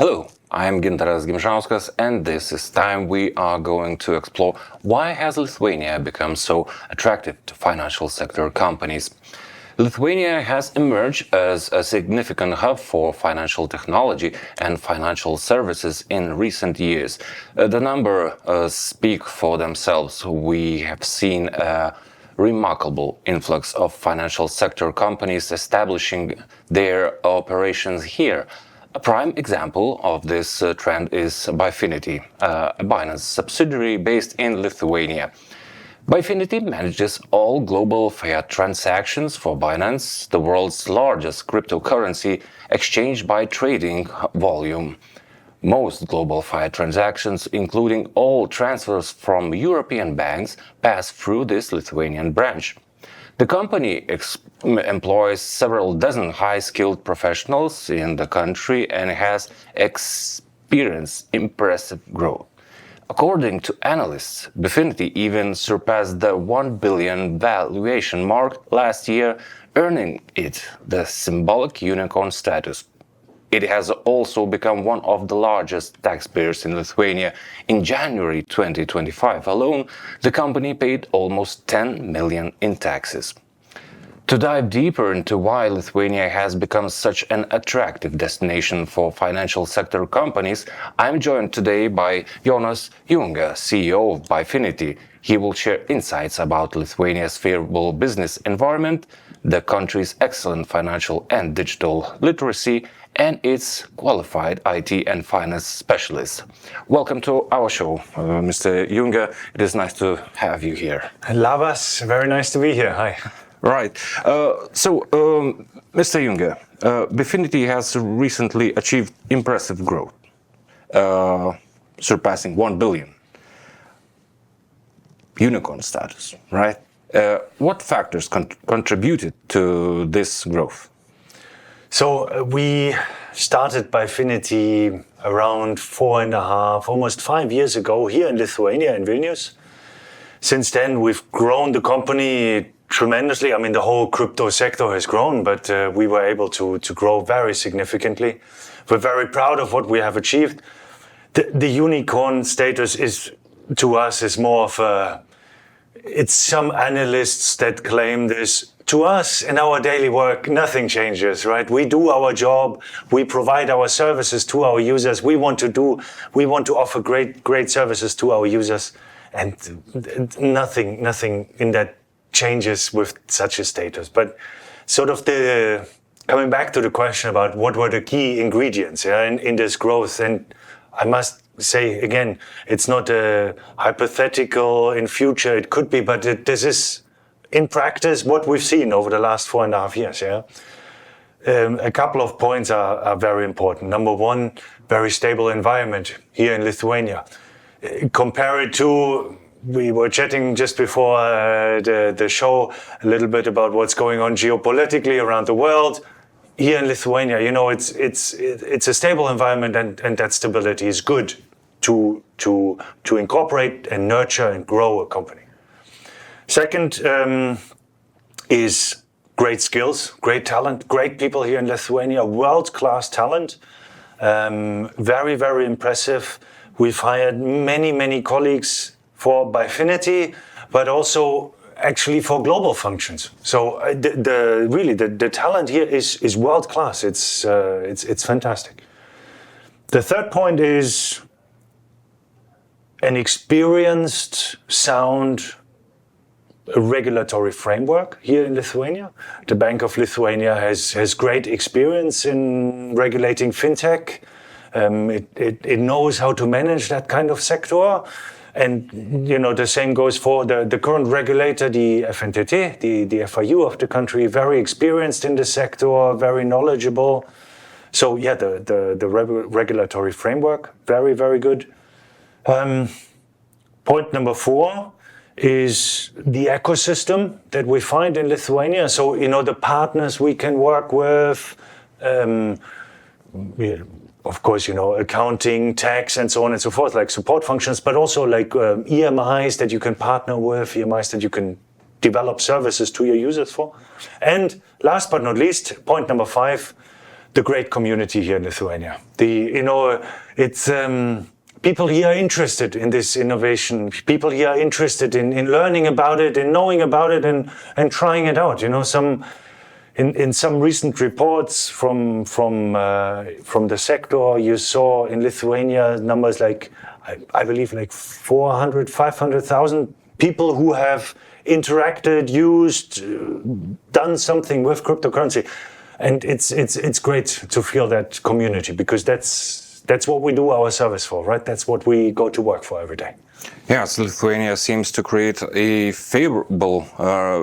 Hello, I'm Gintaras Gimžauskas, and this is time we are going to explore why has Lithuania become so attractive to financial sector companies. Lithuania has emerged as a significant hub for financial technology and financial services in recent years. The numbers speak for themselves. We have seen a remarkable influx of financial sector companies establishing their operations here. A prime example of this trend is Bifinity, a Binance subsidiary based in Lithuania. Bifinity manages all global fiat transactions for Binance, the world's largest cryptocurrency exchange by trading volume. Most global fiat transactions, including all transfers from European banks, pass through this Lithuanian branch. The company employs several dozen high-skilled professionals in the country and has experienced impressive growth. According to analysts, Bifinity even surpassed the 1 billion valuation mark last year, earning it the symbolic unicorn status. It has also become one of the largest taxpayers in Lithuania. In January 2025 alone, the company paid almost 10 million in taxes. To dive deeper into why Lithuania has become such an attractive destination for financial sector companies, I'm joined today by Jonu Juengeriu, CEO of Bifinity. He will share insights about Lithuania's favorable business environment, the country's excellent financial and digital literacy, and its qualified IT and finance specialists. Welcome to our show, Mr. Juengeriu. It is nice to have you here. Labas, very nice to be here. Hi. Right. Mr. Juengeriu, Bifinity has recently achieved impressive growth, surpassing 1 billion unicorn status, right? What factors contributed to this growth? So we started Bifinity around 4.5, almost 5 years ago here in Lithuania, in Vilnius. Since then, we've grown the company tremendously. I mean, the whole crypto sector has grown, but we were able to grow very significantly. We're very proud of what we have achieved. The unicorn status is, to us, is more of a, it's some analysts that claim this. To us, in our daily work, nothing changes, right? We do our job. We provide our services to our users. We want to offer great services to our users, and nothing in that changes with such a status. But sort of coming back to the question about what were the key ingredients in this growth, and I must say again, it's not a hypothetical in future. It could be, but this is in practice what we've seen over the last 4.5 years. A couple of points are very important. Number one, very stable environment here in Lithuania. Compare it to, we were chatting just before the show a little bit about what's going on geopolitically around the world. Here in Lithuania, it's a stable environment, and that stability is good to incorporate and nurture and grow a company. Second is great skills, great talent, great people here in Lithuania, world-class talent, very, very impressive. We've hired many colleagues for Bifinity, but also actually for global functions. So the talent here is world-class. It's fantastic. The third point is an experienced, sound regulatory framework here in Lithuania. The Bank of Lithuania has great experience in regulating fintech. It knows how to manage that kind of sector. And the same goes for the current regulator, the FNTT, the FIU of the country, very experienced in the sector, very knowledgeable. So yeah, the regulatory framework, very, very good. Point number 4 is the ecosystem that we find in Lithuania. So, the partners we can work with, of course, accounting, tax, and so on and so forth, like support functions, but also like EMIs that you can partner with, EMIs that you can develop services to your users for. And last but not least, point number 5, the great community here in Lithuania. It's people here are interested in this innovation. People here are interested in learning about it, in knowing about it, and trying it out. In some recent reports from the sector, you saw in Lithuania numbers like, I believe, like 400, 500,000 people who have interacted, used, done something with cryptocurrency. And it's great to feel that community, because that's what we do our service for, right? That's what we go to work for every day. Yes, Lithuania seems to create a favorable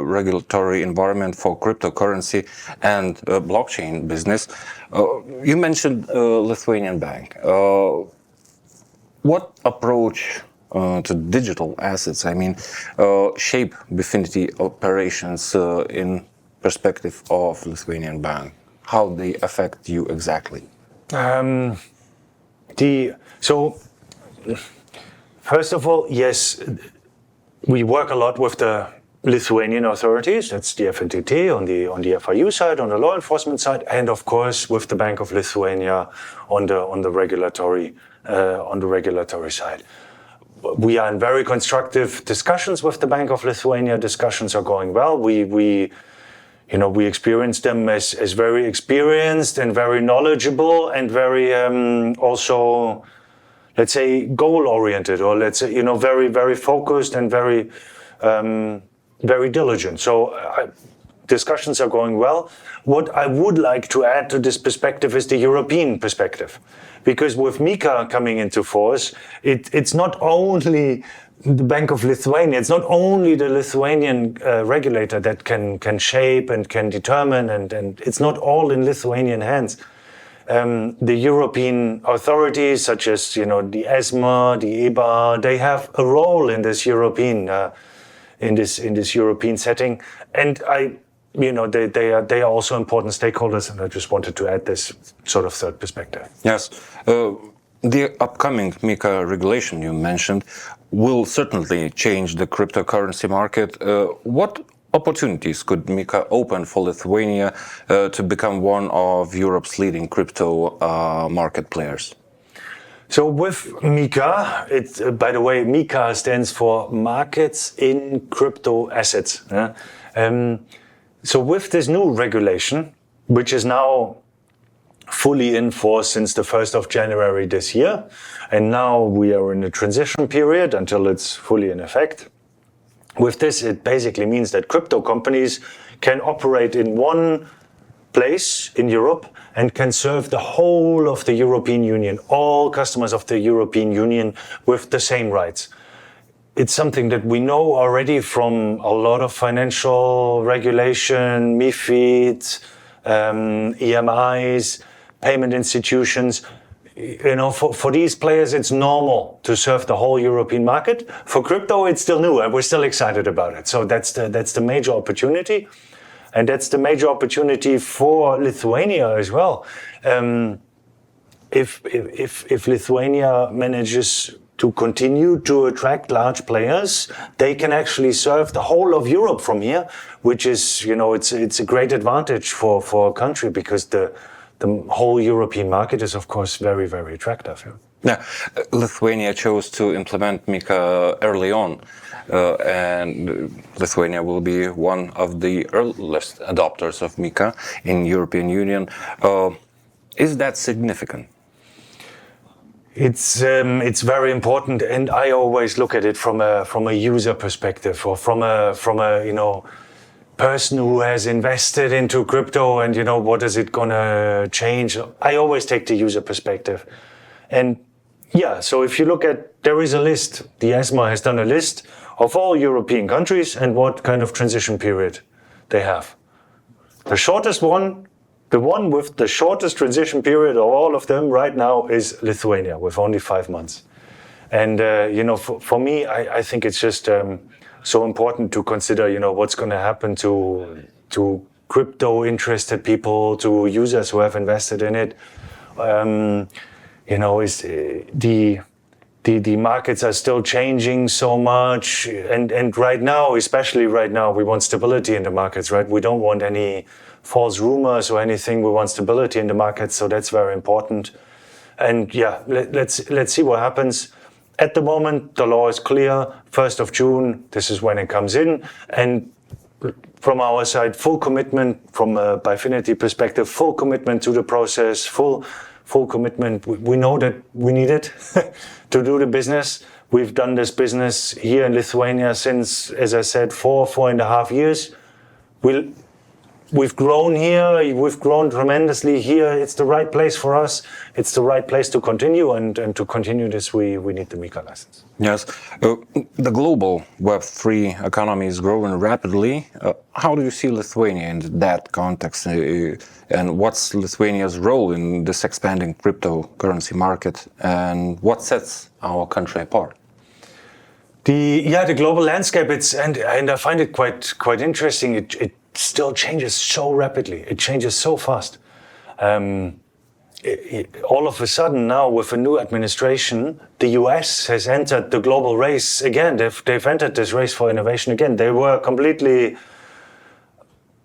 regulatory environment for cryptocurrency and blockchain business. You mentioned Lithuanian bank. What approach to digital assets, shape Bifinity operations in perspective of Lithuanian bank? How they affect you exactly? First of all, yes, we work a lot with the Lithuanian authorities. That's the FNTT on the FIU side, on the law enforcement side, and of course with the Bank of Lithuania on the regulatory side. We are in very constructive discussions with the Bank of Lithuania. Discussions are going well. We experience them as very experienced and very knowledgeable and very also, let's say, goal-oriented, or let's say, very, very focused and very, very diligent. So discussions are going well. What I would like to add to this perspective is the European perspective. Because with MiCA coming into force, it's not only the Bank of Lithuania, it's not only the Lithuanian regulator that can shape and can determine, and it's not all in Lithuanian hands. The European authorities, such as the ESMA, the EBA, they have a role in this European setting, and they are also important stakeholders. And I just wanted to add this sort of third perspective. Yes, the upcoming MiCA regulation you mentioned will certainly change the cryptocurrency market. What opportunities could MiCA open for Lithuania to become one of Europe's leading crypto market players? So with MiCA, by the way, MiCA stands for Markets in Crypto Assets. So with this new regulation, which is now fully in force since the 1st of January this year, and now we are in a transition period until it's fully in effect. With this, it basically means that crypto companies can operate in one place in Europe and can serve the whole of the European Union, all customers of the European Union, with the same rights. It's something that we know already from a lot of financial regulation, MiFID, EMIs, payment institutions. For these players, it's normal to serve the whole European market. For crypto, it's still new, and we're still excited about it. So that's the major opportunity, and that's the major opportunity for Lithuania as well. If Lithuania manages to continue to attract large players, they can actually serve the whole of Europe from here, which is, it's a great advantage for a country, because the whole European market is, of course, very, very attractive. Yeah, Lithuania chose to implement MiCA early on, and Lithuania will be one of the earliest adopters of MiCA in European Union. Is that significant? It's very important, and I always look at it from a user perspective, or from a person who has invested into crypto, and what is it gonna change. I always take the user perspective, and so if you look at, there is a list. The ESMA has done a list of all European countries and what kind of transition period they have. The shortest one. The one with the shortest transition period of all of them right now is Lithuania, with only 5 months. And, for me, I think it's just so important to consider, what's going to happen to crypto-interested people, to users who have invested in it. the markets are still changing so much, and right now, especially right now, we want stability in the markets, right? We don't want any false rumors or anything. We want stability in the markets, so that's very important. And yeah, let's see what happens. At the moment, the law is clear. 1st of June, this is when it comes in, and from our side, full commitment from a Bifinity perspective, full commitment to the process, full commitment. We know that we need it to do the business. We've done this business here in Lithuania since, as I said, 4.5 years. We've grown here, we've grown tremendously here. It's the right place for us. It's the right place to continue, and to continue this, we need the MiCA license. Yes. The global Web3 economy is growing rapidly. How do you see Lithuania in that context? And what's Lithuania's role in this expanding cryptocurrency market? And what sets our country apart? The global landscape, and I find it quite interesting. It still changes so rapidly. It changes so fast. All of a sudden now, with a new administration, the US has entered the global race again. They've entered this race for innovation again. They were completely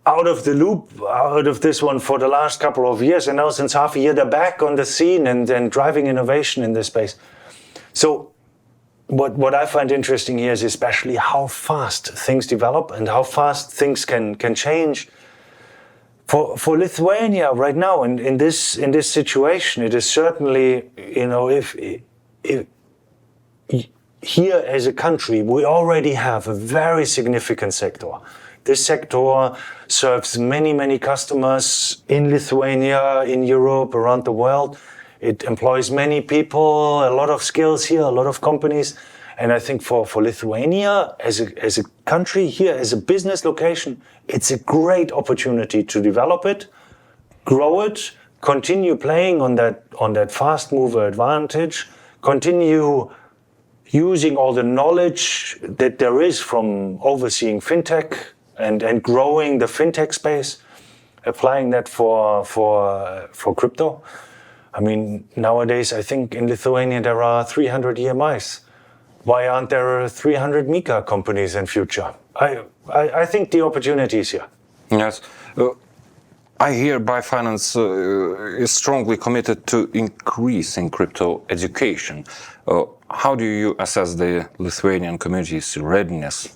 out of the loop, out of this one for the last couple of years, and now since half a year they're back on the scene and driving innovation in this space. So what I find interesting here is especially how fast things develop and how fast things can change. For Lithuania right now in this situation, it is certainly, if here as a country we already have a very significant sector. This sector serves many customers in Lithuania, in Europe, around the world. It employs many people, a lot of skills here, a lot of companies. And I think for Lithuania as a country here, as a business location, it's a great opportunity to develop it, grow it, continue playing on that fast mover advantage, continue using all the knowledge that there is from overseeing fintech and growing the fintech space, applying that for crypto. I mean, nowadays, I think in Lithuania there are 300 EMIs. Why aren't there 300 MiCA companies in future? I think the opportunity is here. Yes. I hear Bifinance is strongly committed to increasing crypto education. How do you assess the Lithuanian community's readiness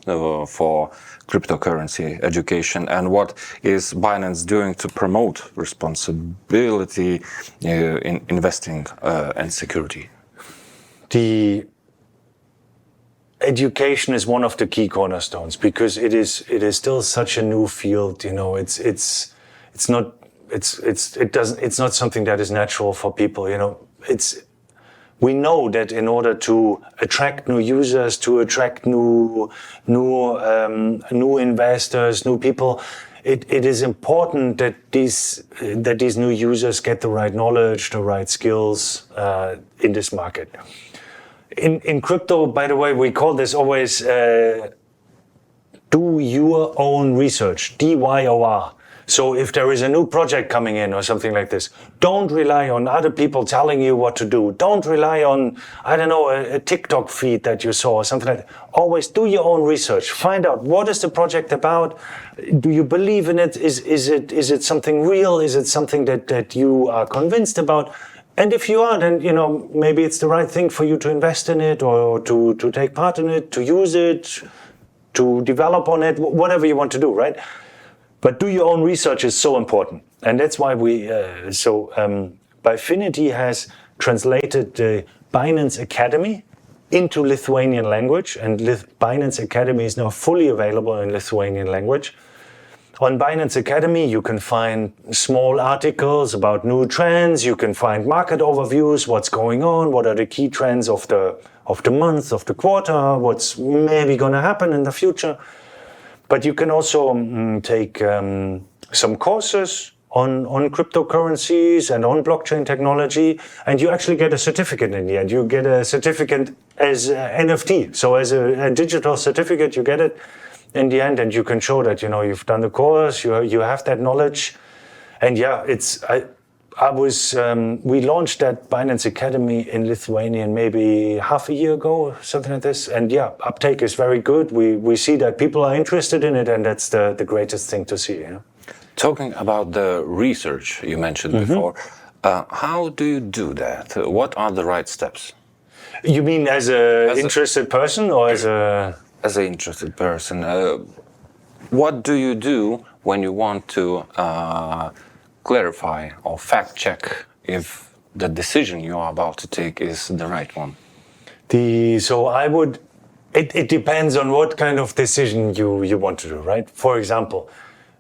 for cryptocurrency education, and what is Binance doing to promote responsibility in investing and security? The education is one of the key cornerstones because it is still such a new field. It's not something that is natural for people. We know that in order to attract new users, to attract new investors, new people, it is important that these new users get the right knowledge, the right skills in this market. In crypto, by the way, we call this always do your own research, DYOR. So if there is a new project coming in or something like this, don't rely on other people telling you what to do. Don't rely on, a TikTok feed that you saw or something like that. Always do your own research. Find out what is the project about. Do you believe in it? Is it something real? Is it something that you are convinced about? And if you are, then, maybe it's the right thing for you to invest in it or to take part in it, to use it, to develop on it, whatever you want to do, right? But do your own research is so important. And that's why Bifinity has translated the Binance Academy into Lithuanian language, and Binance Academy is now fully available in Lithuanian language. On Binance Academy, you can find small articles about new trends. You can find market overviews, what's going on, what are the key trends of the month, of the quarter, what's maybe going to happen in the future. But you can also take some courses on cryptocurrencies and on blockchain technology, and you actually get a certificate in the end. You get a certificate as NFT. So as a digital certificate, you get it in the end, and you can show that you've done the course, you have that knowledge. And yeah, we launched that Binance Academy in Lithuania maybe half a year ago, something like this. And yeah, uptake is very good. We see that people are interested in it, and that's the greatest thing to see. Yeah? Talking about the research you mentioned before, how do you do that? What are the right steps? You mean as an interested person or as a... As an interested person, what do you do when you want to clarify or fact check if the decision you are about to take is the right one? It depends on what kind of decision you want to do, right? For example,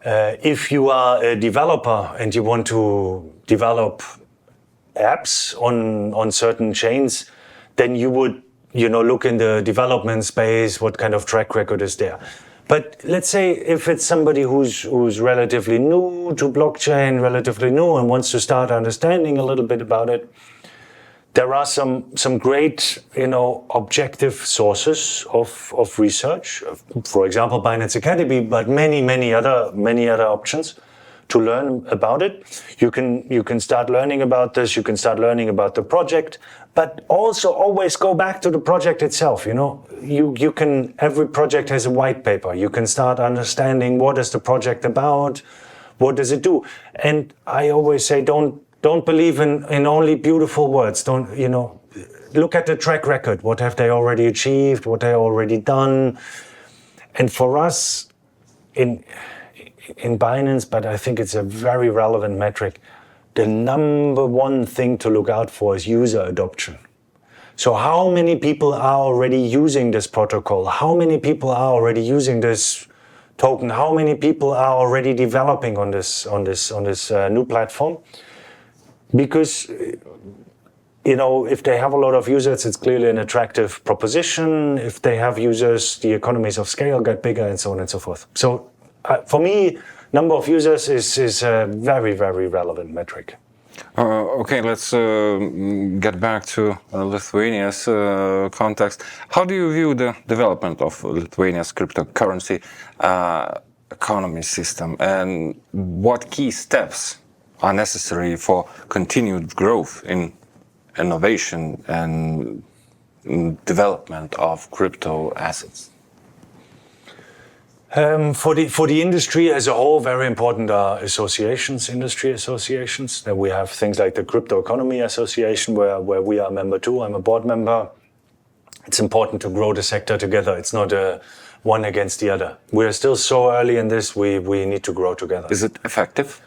if you are a developer and you want to develop apps on certain chains, then you would look in the development space, what kind of track record is there. But let's say if it's somebody who's relatively new to blockchain, relatively new and wants to start understanding a little bit about it, there are some great, objective sources of research. For example, Binance Academy, but many other options to learn about it. You can start learning about this. You can start learning about the project, but also always go back to the project itself. You can. Every project has a white paper. You can start understanding what is the project about, what does it do. And I always say, don't believe in only beautiful words. Don't look at the track record. What have they already achieved? What they already done? And for us, in Binance, but I think it's a very relevant metric. The number one thing to look out for is user adoption. So how many people are already using this protocol? How many people are already using this token? How many people are already developing on this new platform? Because if they have a lot of users, it's clearly an attractive proposition. If they have users, the economies of scale get bigger, and so on and so forth. So for me, number of users is a very, very relevant metric. Okay, let's get back to Lithuania's context. How do you view the development of Lithuania's cryptocurrency economy system, and what key steps are necessary for continued growth in innovation and development of crypto assets? For the industry as a whole, very important are industry associations. Then we have things like the Crypto Economy Association, where we are a member too. I'm a board member. It's important to grow the sector together. It's not one against the other. We are still so early in this, we need to grow together. Is it effective?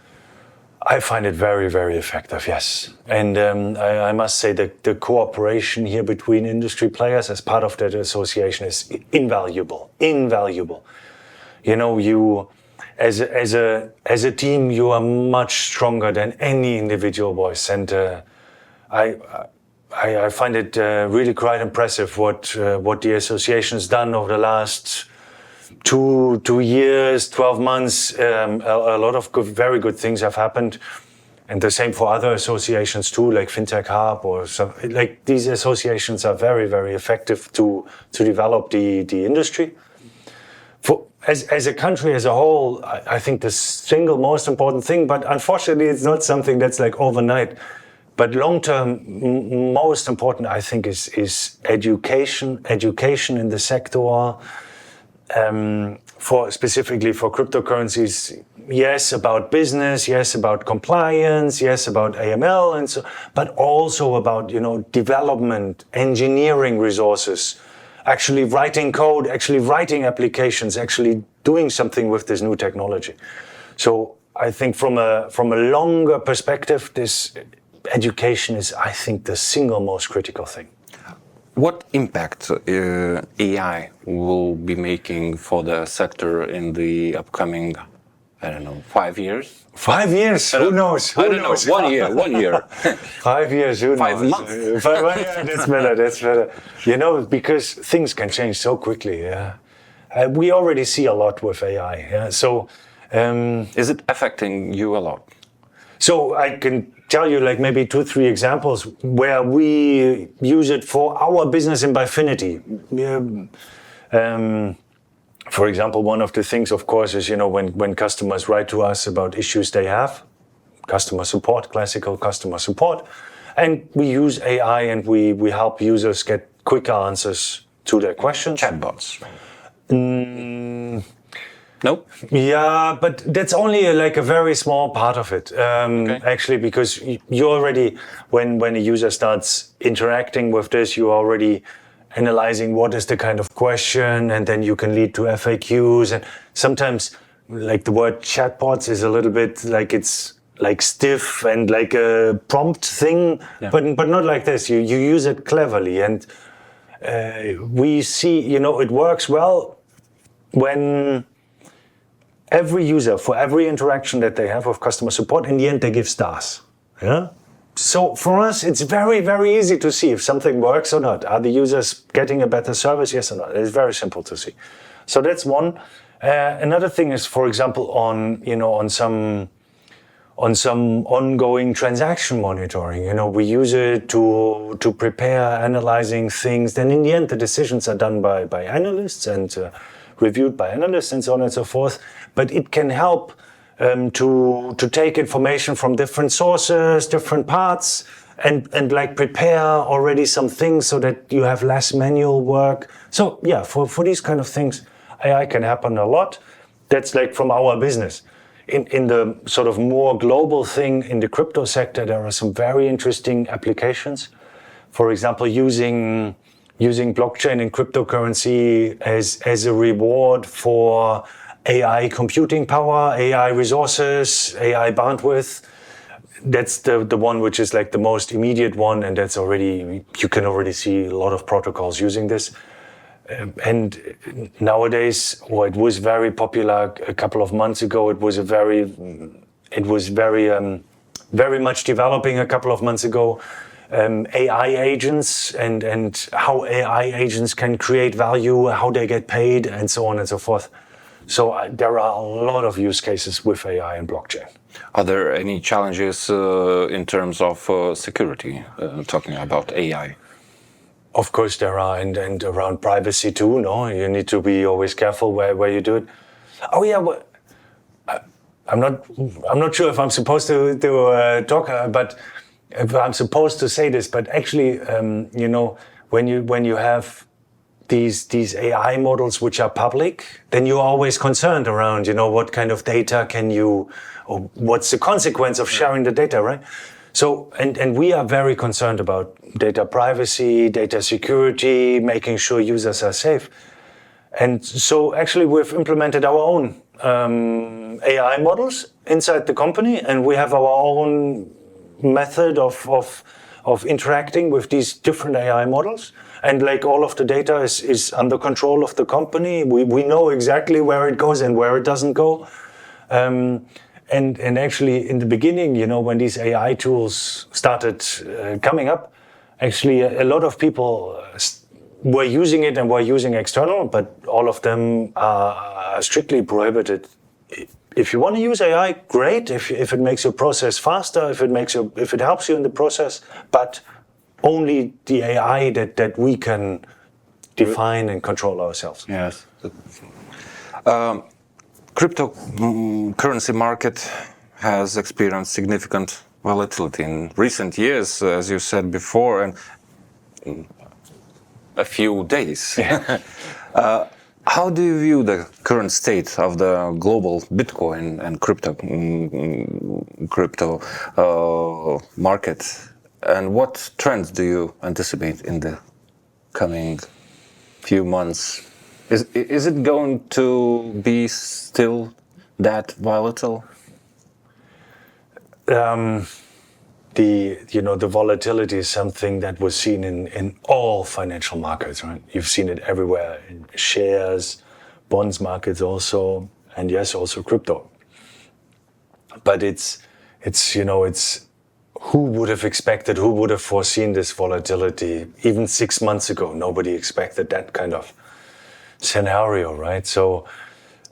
I find it very, very effective, yes. And I must say that the cooperation here between industry players as part of that association is invaluable. You as a team, you are much stronger than any individual voice. And I find it really quite impressive what the association has done over the last two years, 12 months. A lot of very good things have happened. And the same for other associations too, like FinTech Hub or some, like these associations are very, very effective to develop the industry. As a country as a whole, I think the single most important thing, but unfortunately it's not something that's like overnight, but long-term most important, I think, is education in the sector, specifically for cryptocurrencies. Yes, about business, yes, about compliance, yes, about AML, and so, but also about development, engineering resources, actually writing code, actually writing applications, actually doing something with this new technology. So I think from a longer perspective, this education is, I think, the single most critical thing. What impact AI will be making for the sector in the upcoming, 5 years? 5 years? Who knows? I don't know. 1 year. 1 year. 5 years. Who 5 knows? months. 5 months. That's better. Because things can change so quickly. Yeah. We already see a lot with AI. Yeah. So, is it affecting you a lot? So I can tell you like maybe 2-3 examples where we use it for our business in Bifinity. For example, one of the things, of course, is when customers write to us about issues they have, customer support, classical customer support. And we use AI and we help users get quicker answers to their questions. Chatbots. Nope. Yeah, but that's only a very small part of it, actually, because you already, when a user starts interacting with this, you're already analyzing what is the kind of question, and then you can lead to FAQs. And sometimes, like the word chatbots is a little bit like it's like stiff and like a prompt thing, but not like this. You use it cleverly, and we see, it works well when every user, for every interaction that they have with customer support, in the end they give stars. Yeah. So for us, it's very, very easy to see if something works or not. Are the users getting a better service? Yes or no? It's very simple to see. So that's one. Another thing is, for example, on some ongoing transaction monitoring. We use it to prepare analyzing things. Then in the end, the decisions are done by analysts and reviewed by analysts and so on and so forth. But it can help to take information from different sources, different parts, and like prepare already some things so that you have less manual work. So yeah, for these kind of things, AI can happen a lot. That's like from our business. In the sort of more global thing in the crypto sector, there are some very interesting applications. For example, using blockchain and cryptocurrency as a reward for AI computing power, AI resources, AI bandwidth. That's the one which is like the most immediate one, and that's already, you can already see a lot of protocols using this. And nowadays, or it was very popular a couple of months ago, it was very much developing a couple of months ago. AI agents and how AI agents can create value, how they get paid, and so on and so forth. So there are a lot of use cases with AI and blockchain. Are there any challenges in terms of security, talking about AI? Of course there are, and around privacy too, no? You need to be always careful where you do it. Oh yeah, well, I'm not sure if I'm supposed to talk, but if I'm supposed to say this, but actually, when you have these AI models which are public, then you're always concerned around, what kind of data can you, or what's the consequence of sharing the data, right? So, and we are very concerned about data privacy, data security, making sure users are safe. And so actually we've implemented our own AI models inside the company, and we have our own method of interacting with these different AI models. And like all of the data is under control of the company. We know exactly where it goes and where it doesn't go. And actually in the beginning, when these AI tools started coming up, actually a lot of people were using it and were using external, but all of them are strictly prohibited. If you want to use AI, great. If it makes your process faster, if it helps you in the process, but only the AI that we can define and control ourselves. Yes. Cryptocurrency market has experienced significant volatility in recent years, as you said before, and in a few days. How do you view the current state of the global Bitcoin and crypto market? And what trends do you anticipate in the coming few months? Is it going to be still that volatile? The volatility is something that was seen in all financial markets, right? You've seen it everywhere in shares, bonds markets also, and yes, also crypto. But it's who would have expected, who would have foreseen this volatility? Even 6 months ago, nobody expected that kind of scenario, right? So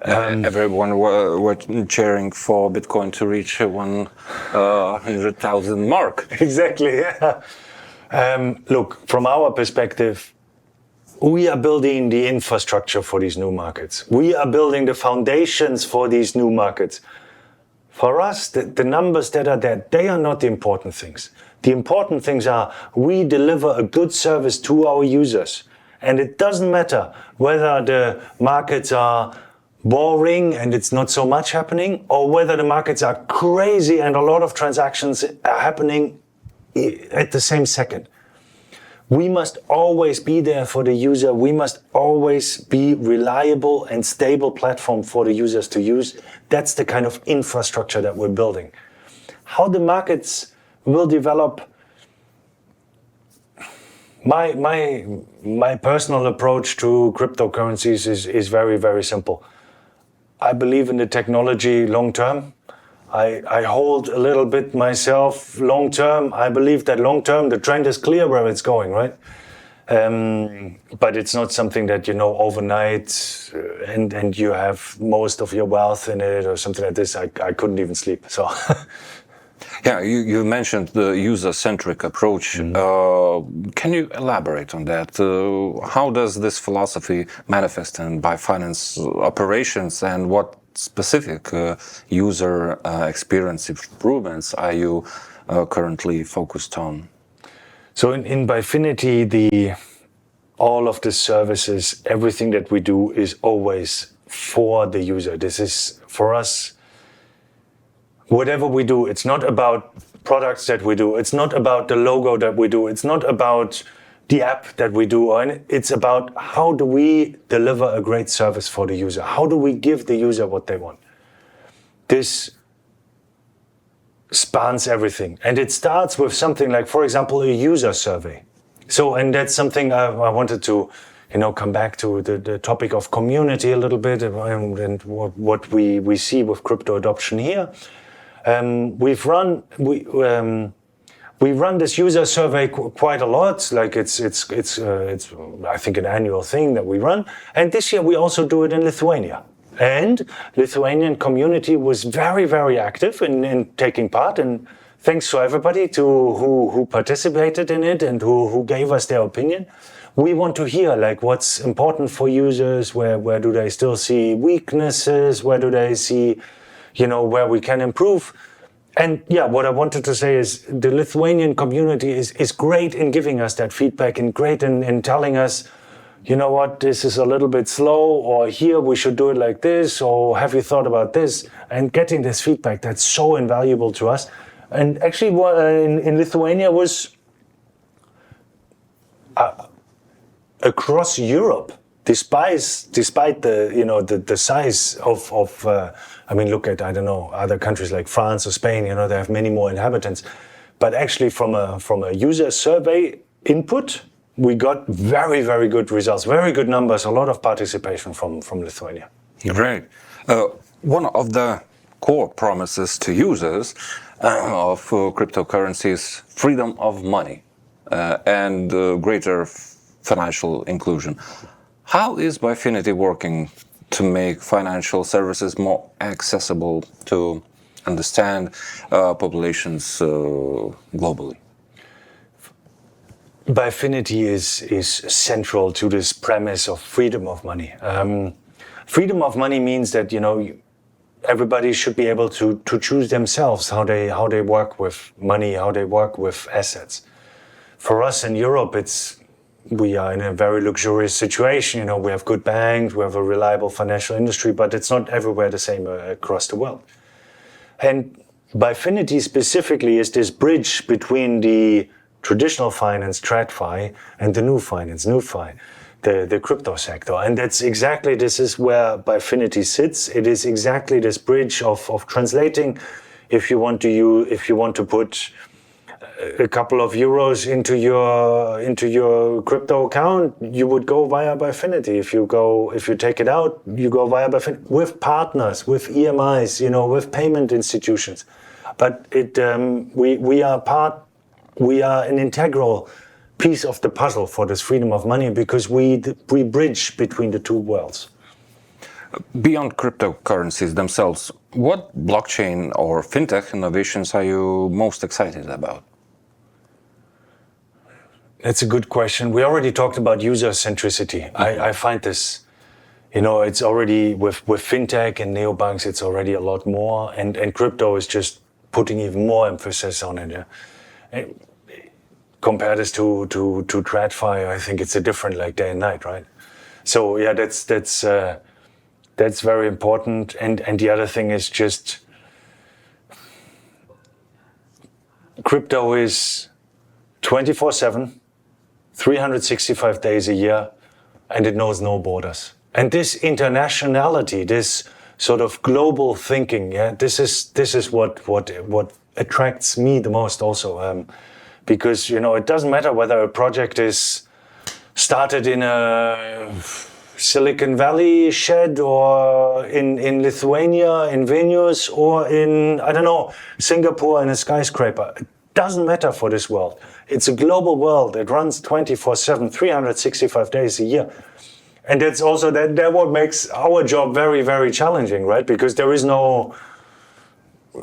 everyone were cheering for Bitcoin to reach 100,000 mark. Exactly, yeah. Look, from our perspective, we are building the infrastructure for these new markets. We are building the foundations for these new markets. For us, the numbers that are there, they are not the important things. The important things are we deliver a good service to our users. And it doesn't matter whether the markets are boring and it's not so much happening, or whether the markets are crazy and a lot of transactions are happening at the same second. We must always be there for the user. We must always be reliable and stable platform for the users to use. That's the kind of infrastructure that we're building. How the markets will develop, my personal approach to cryptocurrencies is very, very simple. I believe in the technology long term. I hold a little bit myself long term. I believe that long term the trend is clear where it's going, right? But it's not something that you know overnight and you have most of your wealth in it or something like this. I couldn't even sleep. So. Yeah, you mentioned the user-centric approach. Can you elaborate on that? How does this philosophy manifest in Bifinance operations, and what specific user experience improvements are you currently focused on? So in Bifinity, all of the services, everything that we do is always for the user. This is, for us, whatever we do, it's not about products that we do. It's not about the logo that we do. It's not about the app that we do. It's about how do we deliver a great service for the user? How do we give the user what they want? This spans everything. And it starts with something like, for example, a user survey. So, and that's something I wanted to, come back to the topic of community a little bit and what we see with crypto adoption here. We run this user survey quite a lot. Like it's I think an annual thing that we run. And this year we also do it in Lithuania. And Lithuanian community was very, very active in taking part. And thanks to everybody who participated in it and who gave us their opinion. We want to hear like what's important for users. Where do they still see weaknesses? Where do they see where we can improve. And yeah, what I wanted to say is the Lithuanian community is great in giving us that feedback and great in telling us, this is a little bit slow, or here we should do it like this, or have you thought about this? And getting this feedback, that's so invaluable to us. And actually in Lithuania was across Europe, despite the size of look at, other countries like France or Spain, they have many more inhabitants. But actually from a user survey input, we got very, very good results, very good numbers, a lot of participation from Lithuania. Great. One of the core promises to users of cryptocurrencies, freedom of money and greater financial inclusion. How is Bifinity working to make financial services more accessible to understand populations globally? Bifinity is central to this premise of freedom of money. Freedom of money means that everybody should be able to choose themselves how they work with money, how they work with assets. For us in Europe, we are in a very luxurious situation. We have good banks, we have a reliable financial industry, but it's not everywhere the same across the world. And Bifinity specifically is this bridge between the traditional finance, TradFi, and the new finance, NewFi, the crypto sector. And this is where Bifinity sits. It is exactly this bridge of translating. If you want to put a couple of euros into your crypto account, you would go via Bifinity. If you take it out, you go via Bifinity with partners, with EMIs, with payment institutions. But we are an integral piece of the puzzle for this freedom of money because we bridge between the two worlds. Beyond cryptocurrencies themselves, what blockchain or fintech innovations are you most excited about? That's a good question. We already talked about user centricity. I find this it's already with fintech and neobanks, it's already a lot more, and crypto is just putting even more emphasis on it. Yeah? And compare this to TradFi, I think it's a different like day and night, right? So yeah, that's very important. And the other thing is just crypto is 24/7, 365 days a year, and it knows no borders. And this internationality, this sort of global thinking, yeah, this is what attracts me the most also, because it doesn't matter whether a project is started in a Silicon Valley shed or in Lithuania, in Vilnius, or in, I don't know, Singapore in a skyscraper. It doesn't matter for this world. It's a global world. It runs 24/7, 365 days a year. And that's also that what makes our job very, very challenging, right? Because there is no,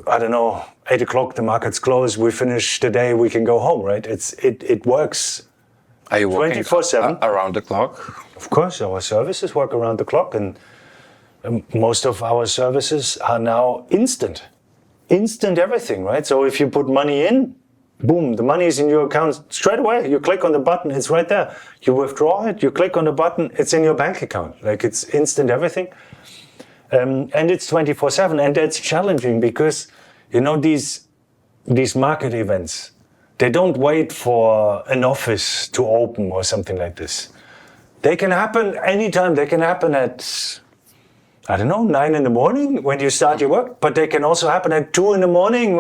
I don't know, 8 o'clock, the market's closed, we finish the day, we can go home, right? It works. Are you working 24/7 around the clock? Of course, our services work around the clock, and most of our services are now instant everything, right? So if you put money in, boom, the money is in your account straight away. You click on the button, it's right there. You withdraw it, you click on the button, it's in your bank account. Like, it's instant everything. And it's 24/7, and that's challenging because, these market events, they don't wait for an office to open or something like this. They can happen anytime. They can happen at, I don't know, 9 in the morning when you start your work, but they can also happen at 2 in the morning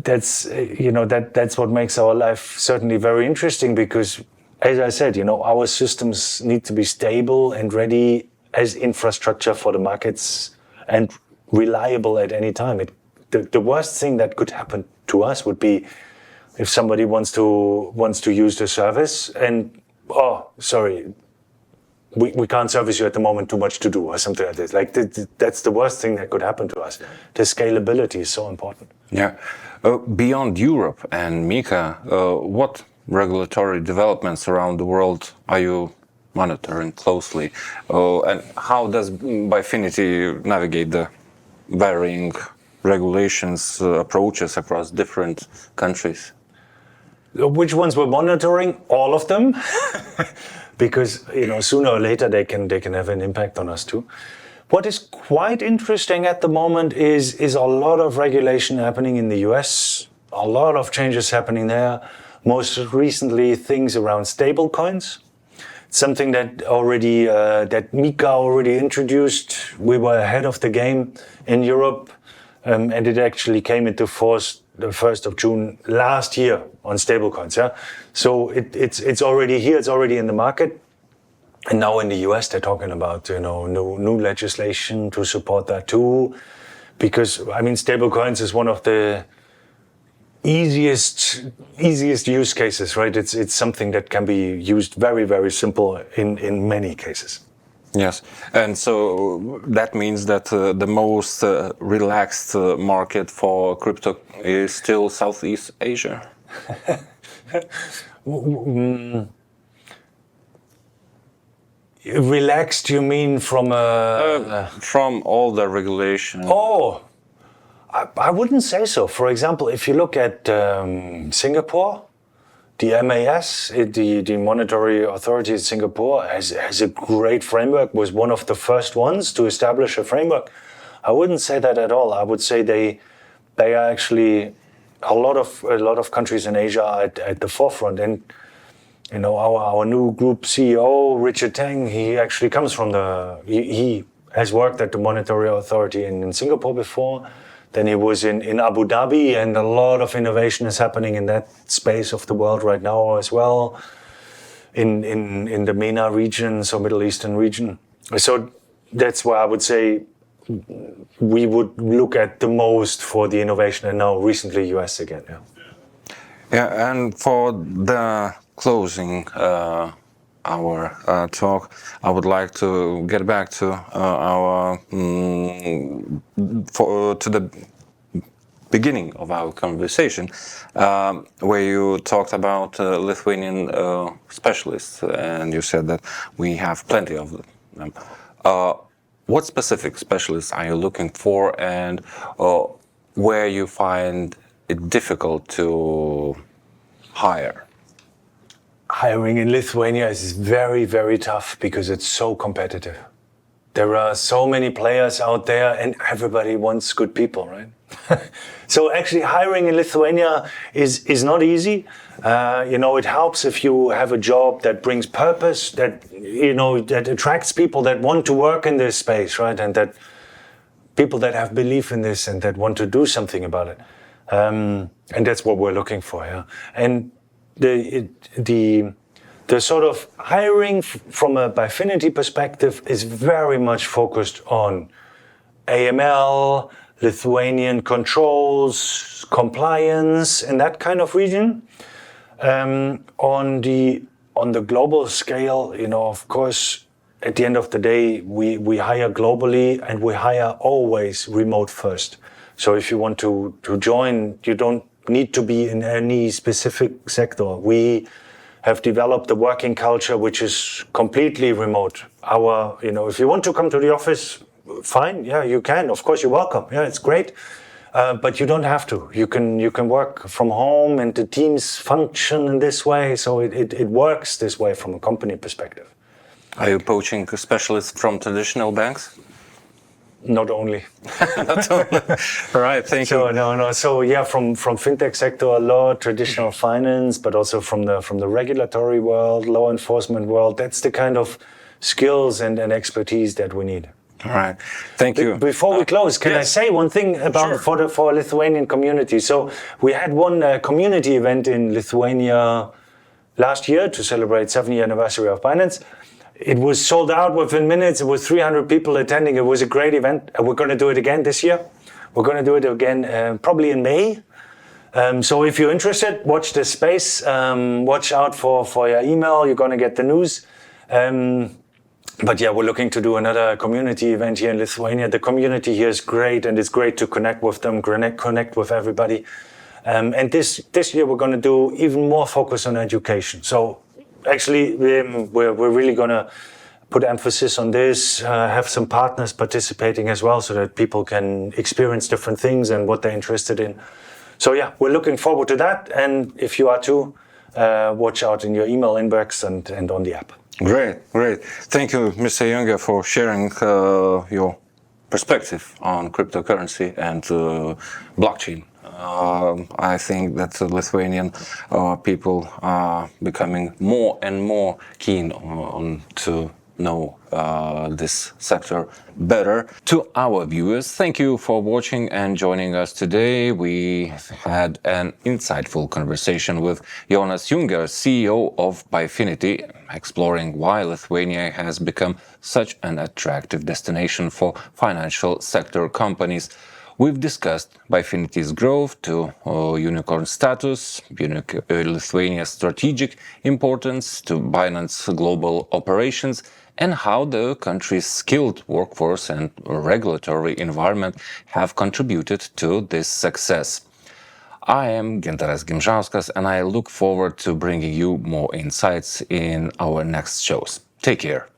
that's what makes our life certainly very interesting, because, as I said, our systems need to be stable and ready as infrastructure for the markets and reliable at any time. The worst thing that could happen to us would be if somebody wants to use the service and, oh, sorry, we can't service you at the moment, too much to do, or something like this. Like, that's the worst thing that could happen to us. The scalability is so important. Yeah. Beyond Europe and MiCA, what regulatory developments around the world are you monitoring closely? And how does Bifinity navigate the varying regulations, approaches across different countries? Which ones we're monitoring? All of them. Because sooner or later they can have an impact on us too. What is quite interesting at the moment is a lot of regulation happening in the US, a lot of changes happening there. Most recently, things around stablecoins. Something that already that MiCA already introduced. We were ahead of the game in Europe, and it actually came into force the 1st of June last year on stablecoins. Yeah, so it's already here. It's already in the market. And now in the US, they're talking about new legislation to support that too, because stablecoins is one of the easiest use cases, right? It's something that can be used very, very simple in many cases. Yes, and so that means that the most relaxed market for crypto is still Southeast Asia. Relaxed, you mean from all the regulations? Oh, I wouldn't say so. For example, if you look at Singapore, the MAS, the Monetary Authority in Singapore, has a great framework, was one of the first ones to establish a framework. I wouldn't say that at all. I would say they are actually, a lot of countries in Asia are at the forefront. And our new group CEO, Richard Teng, he actually comes from he has worked at the Monetary Authority in Singapore before. Then he was in Abu Dhabi, and a lot of innovation is happening in that space of the world right now as well, in the MENA region, so Middle Eastern region. So that's why I would say we would look at the most for the innovation, and now recently US again. Yeah, and for the closing our talk, I would like to get back to the beginning of our conversation, where you talked about Lithuanian specialists, and you said that we have plenty of them. What specific specialists are you looking for, and where you find it difficult to hire? Hiring in Lithuania is very, very tough because it's so competitive. There are so many players out there and everybody wants good people, right? So actually hiring in Lithuania is not easy. It helps if you have a job that brings purpose, that attracts people that want to work in this space, right? And that people that have belief in this and that want to do something about it. And that's what we're looking for, yeah. And the sort of hiring from a Bifinity perspective is very much focused on AML, Lithuanian controls, compliance, and that kind of region. On the global scale, of course, at the end of the day, we hire globally and we hire always remote first. So if you want to join, you don't need to be in any specific sector. We have developed a working culture which is completely remote. If you want to come to the office, fine, yeah, you can. Of course, you're welcome. Yeah, it's great, but you don't have to. You can work from home, and the teams function in this way. So it works this way from a company perspective. Are you poaching specialists from traditional banks? Not only. Not only. All right, thank you. No. So yeah, from fintech sector, a lot, traditional finance, but also from the regulatory world, law enforcement world. That's the kind of skills and expertise that we need. All right, thank you. Before we close, can I say one thing about for Lithuanian community? So we had one community event in Lithuania last year to celebrate 7th anniversary of Binance. It was sold out within minutes. It was 300 people attending. It was a great event. We're going to do it again this year. We're going to do it again probably in May. So if you're interested, watch this space. Watch out for your email. You're going to get the news. But yeah, we're looking to do another community event here in Lithuania. The community here is great, and it's great to connect with them, connect with everybody. And this year we're going to do even more focus on education. So actually, we're really going to put emphasis on this, have some partners participating as well so that people can experience different things and what they're interested in. So yeah, we're looking forward to that. And if you are too, watch out in your email inbox and on the app. Great. Thank you, Mr. Juengeriu, for sharing your perspective on cryptocurrency and blockchain. I think that the Lithuanian people are becoming more and more keen on to know this sector better. To our viewers, thank you for watching and joining us today. We had an insightful conversation with Jonu Juengeriu, CEO of Bifinity, exploring why Lithuania has become such an attractive destination for financial sector companies. We've discussed Bifinity's growth to unicorn status, Lithuania's strategic importance to Binance global operations, and how the country's skilled workforce and regulatory environment have contributed to this success. I am Gintaras Gimžauskas, and I look forward to bringing you more insights in our next shows. Take care.